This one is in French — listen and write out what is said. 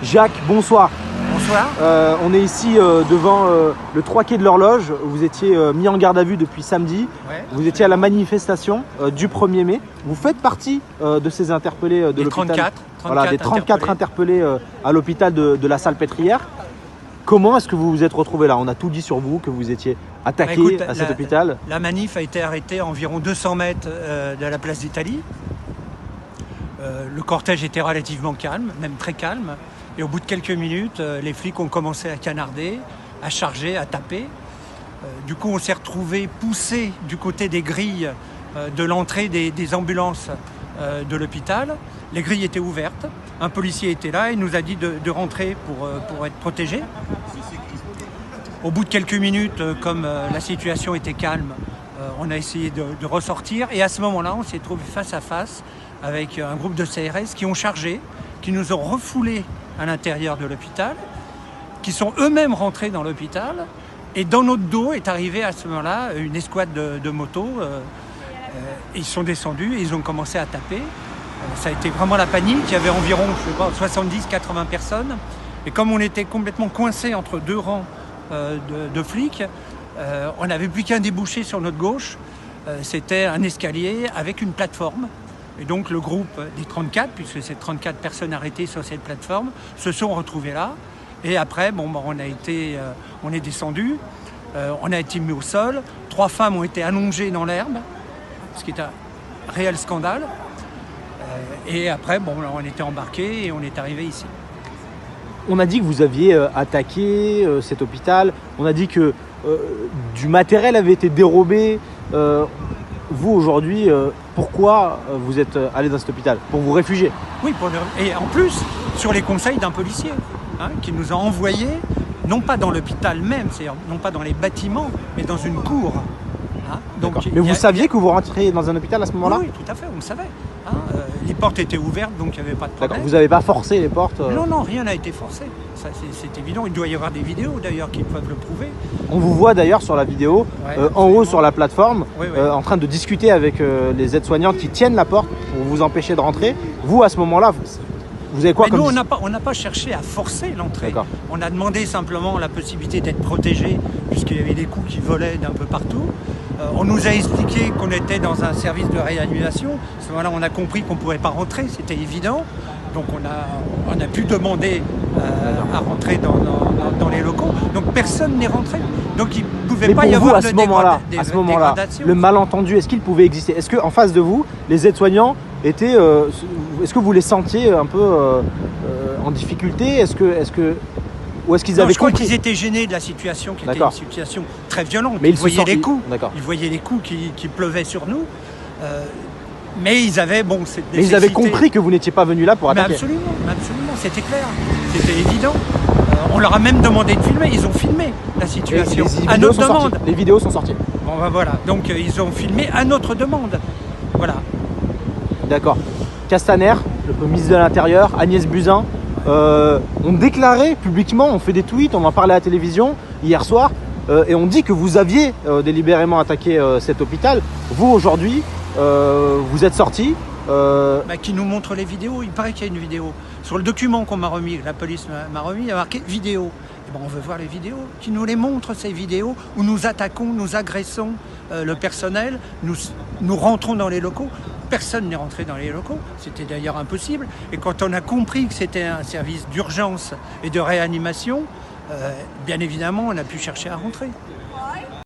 Jacques, bonsoir. Bonsoir. On est ici devant le 3 quai de l'Horloge. Vous étiez mis en garde à vue depuis samedi. Ouais. Vous étiez à la manifestation du 1er mai. Vous faites partie de ces interpellés de l'hôpital. 34. Voilà, des 34 interpellés à l'hôpital de la Salpêtrière. Comment est-ce que vous vous êtes retrouvés là? On a tout dit sur vous, que vous étiez attaqué à cet hôpital. La manif a été arrêtée à environ 200 mètres de la place d'Italie. Le cortège était relativement calme, même très calme. Et au bout de quelques minutes, les flics ont commencé à canarder, à charger, à taper. Du coup, on s'est retrouvés poussés du côté des grilles de l'entrée des ambulances de l'hôpital. Les grilles étaient ouvertes. Un policier était là et nous a dit de rentrer pour être protégés. Au bout de quelques minutes, comme la situation était calme, on a essayé de ressortir. Et à ce moment-là, on s'est trouvé face à face avec un groupe de CRS qui ont chargé, qui nous ont refoulés à l'intérieur de l'hôpital, qui sont eux-mêmes rentrés dans l'hôpital. Et dans notre dos est arrivée à ce moment-là une escouade de motos. Ils sont descendus et ils ont commencé à taper. Ça a été vraiment la panique. Il y avait environ 70-80 personnes. Et comme on était complètement coincés entre deux rangs de flics, on n'avait plus qu'un débouché sur notre gauche. C'était un escalier avec une plateforme. Et donc le groupe des 34, puisque c'est 34 personnes arrêtées sur cette plateforme, se sont retrouvés là. Et après, on est descendu, on a été mis au sol. 3 femmes ont été allongées dans l'herbe, ce qui est un réel scandale. Et après, on était embarqués et on est arrivé ici. On a dit que vous aviez attaqué cet hôpital. On a dit que du matériel avait été dérobé. Vous, aujourd'hui, pourquoi vous êtes allé dans cet hôpital? Pour vous réfugier? Oui, et en plus, sur les conseils d'un policier qui nous a envoyés, non pas dans l'hôpital même, c'est-à-dire non pas dans les bâtiments, mais dans une cour. Mais vous saviez que vous rentriez dans un hôpital à ce moment-là? Oui, tout à fait, on le savait. Les portes étaient ouvertes, donc il n'y avait pas de problème. Vous n'avez pas forcé les portes? Non, rien n'a été forcé. Ça, c'est évident. Il doit y avoir des vidéos d'ailleurs qui peuvent le prouver. On vous voit d'ailleurs sur la vidéo, en haut sur la plateforme, oui. En train de discuter avec les aides-soignantes qui tiennent la porte pour vous empêcher de rentrer. Vous, à ce moment-là, vous avez quoi? Mais nous, on n'a pas cherché à forcer l'entrée. On a demandé simplement la possibilité d'être protégé, puisqu'il y avait des coups qui volaient d'un peu partout. On nous a expliqué qu'on était dans un service de réanimation. À ce moment-là, on a compris qu'on ne pourrait pas rentrer, c'était évident. Donc on a pu demander à rentrer dans les locaux. Donc personne n'est rentré. Donc il ne pouvait pas y avoir de dégradation. Le malentendu, est-ce qu'il pouvait exister? Est-ce qu'en face de vous, les aides-soignants étaient... est-ce que vous les sentiez un peu en difficulté? Ou est-ce qu'ils avaient je crois qu'ils étaient gênés de la situation, qui était une situation très violente. Mais ils voyaient les coups. Ils voyaient les coups qui pleuvaient sur nous. Mais ils avaient Mais ils avaient compris que vous n'étiez pas venu là pour attaquer. Absolument, c'était clair, c'était évident. On leur a même demandé de filmer, ils ont filmé la situation à notre demande. Les vidéos sont sorties. Voilà, donc ils ont filmé à notre demande. Voilà. D'accord. Castaner, le ministre de l'Intérieur, Agnès Buzyn, ont déclaré publiquement, on fait des tweets, on en parlait à la télévision hier soir, et on dit que vous aviez délibérément attaqué cet hôpital. Vous, aujourd'hui, vous êtes sorti. Qui nous montre les vidéos. Il paraît qu'il y a une vidéo. Sur le document qu'on m'a remis, la police m'a remis, il y a marqué vidéo. On veut voir les vidéos. Qui nous les montre, ces vidéos, où nous attaquons, nous agressons le personnel, nous rentrons dans les locaux. Personne n'est rentré dans les locaux. C'était d'ailleurs impossible. Et quand on a compris que c'était un service d'urgence et de réanimation, bien évidemment, on a pu chercher à rentrer.